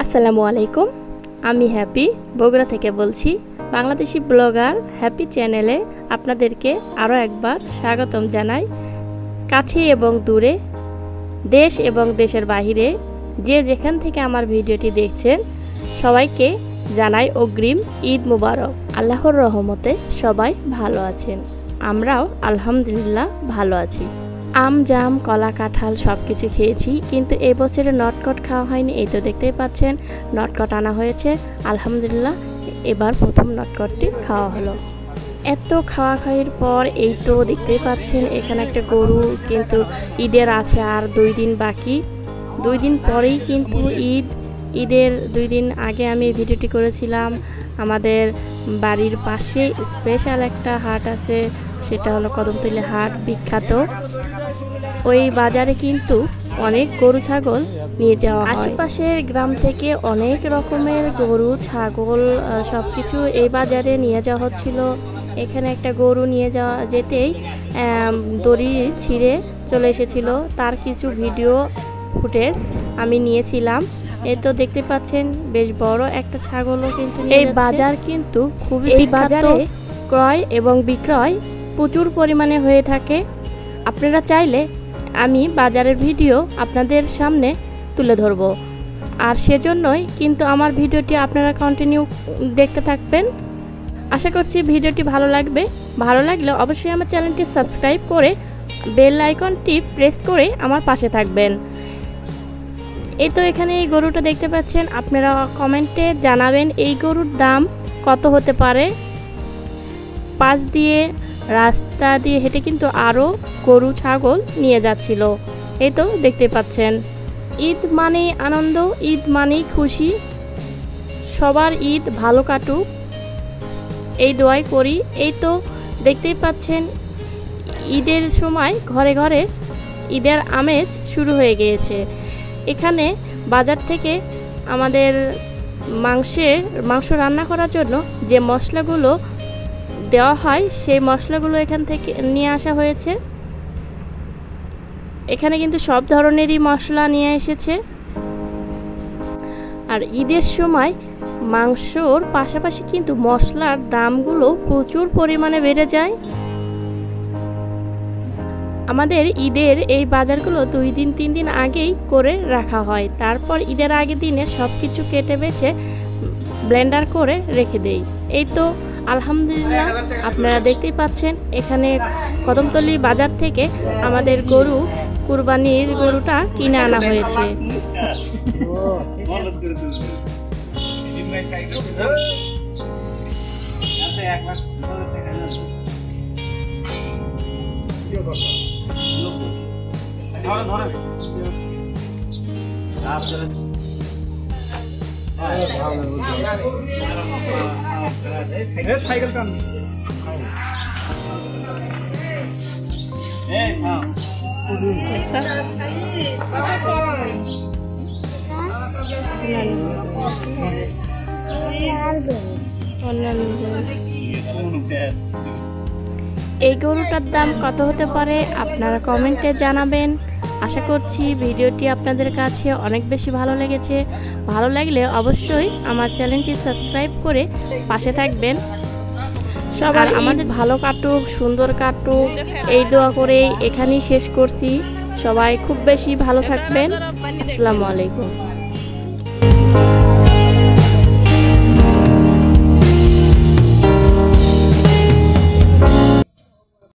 আসসালামু আলাইকুম, আমি হ্যাপি বগুড়া থেকে বলছি। বাংলাদেশি ব্লগার হ্যাপি চ্যানেলে আপনাদেরকে আরও একবার স্বাগতম জানাই। কাছে এবং দূরে, দেশ এবং দেশের বাহিরে যে যেখান থেকে আমার ভিডিওটি দেখছেন সবাইকে জানাই অগ্রিম ঈদ মুবারক। আল্লাহর রহমতে সবাই ভালো আছেন, আমরাও আলহামদুলিল্লাহ ভালো আছি। আম, জাম, কলা, কাঁঠাল সব কিছু খেয়েছি, কিন্তু এই বছরে নটকট খাওয়া হয়নি। এই তো দেখতেই পাচ্ছেন নটকট আনা হয়েছে, আলহামদুলিল্লাহ এবার প্রথম নটকটটি খাওয়া হলো। এত খাওয়া খাওয়ার পর এই তো দেখতেই পাচ্ছেন এখানে একটা গরু, কিন্তু ঈদের আছে আর 2 দিন বাকি। 2 দিন পরেই কিন্তু ঈদের 2 দিন আগে আমি ভিডিওটি করেছিলাম। আমাদের বাড়ির পাশে স্পেশাল একটা হাট আছে, সেটা হলো কদমতলী হাট, বিখ্যাত। ওই বাজারে কিন্তু অনেক গরু ছাগল নিয়ে যাওয়া হয়। আশেপাশের গ্রাম থেকে অনেক রকমের গরু ছাগল সব কিছু এই বাজারে নিয়ে যাওয়া হচ্ছিল। এখানে একটা গরু নিয়ে যেতেই দড়ি ছিঁড়ে চলে এসেছিল, তার কিছু ভিডিও ফুটেজ আমি নিয়েছিলাম। এই তো দেখতে পাচ্ছেন বেশ বড় একটা ছাগলও কিন্তু। এই বাজার কিন্তু খুবই বিখ্যাত, ক্রয় এবং বিক্রয় প্রচুর পরিমাণে হয়ে থাকে। আপনারা চাইলে আমি বাজারের ভিডিও আপনাদের সামনে তুলে ধরব, আর সেজন্যই কিন্তু আমার ভিডিওটি আপনারা কন্টিনিউ দেখতে থাকবেন। আশা করছি ভিডিওটি ভালো লাগবে। ভালো লাগলে অবশ্যই আমার চ্যানেলটি সাবস্ক্রাইব করে বেল আইকনটি প্রেস করে আমার পাশে থাকবেন। এই তো এখানে এই গরুটা দেখতে পাচ্ছেন, আপনারা কমেন্টে জানাবেন এই গরুর দাম কত হতে পারে। পাশ দিয়ে রাস্তা দিয়ে হেঁটে কিন্তু আরও গরু ছাগল নিয়ে যাচ্ছিল। এই তো দেখতে পাচ্ছেন, ঈদ মানেই আনন্দ, ঈদ মানেই খুশি। সবার ঈদ ভালো কাটুক এই দোয়াই করি। এই তো দেখতেই পাচ্ছেন ঈদের সময় ঘরে ঘরে ঈদের আমেজ শুরু হয়ে গিয়েছে। এখানে বাজার থেকে আমাদের মাংস রান্না করার জন্য যে মশলাগুলো দেওয়া হয় সেই মশলাগুলো এখান থেকে নিয়ে আসা হয়েছে। এখানে কিন্তু সব ধরনেরই মশলা নিয়ে এসেছে। আর ঈদের সময় মাংসর পাশাপাশি কিন্তু মশলার দামগুলো প্রচুর পরিমাণে বেড়ে যায়। আমাদের ঈদের এই বাজারগুলো 2 দিন 3 দিন আগেই করে রাখা হয়, তারপর ঈদের আগের দিনে সব কিছু কেটে বেছে ব্লেন্ডার করে রেখে দেই। এই তো আলহামদুলিল্লাহ আপনারা দেখতেই পাচ্ছেন এখানে কদমতলী বাজার থেকে আমাদের কুরবানির গরুটা কিনে আনা হয়েছে। সাইকেল কান এই গরুটার দাম কত হতে পারে আপনারা কমেন্টে জানাবেন। আশা করছি ভিডিওটি আপনাদের কাছে অনেক বেশি ভালো লেগেছে। ভালো লাগলে অবশ্যই আমার চ্যানেলটি সাবস্ক্রাইব করে পাশে থাকবেন। সবার আমাদের ভালো কাটুক, সুন্দর কাটুক এই দোয়া করে এখানেই শেষ করছি। সবাই খুব বেশি ভালো থাকবেন। আসসালামু আলাইকুম।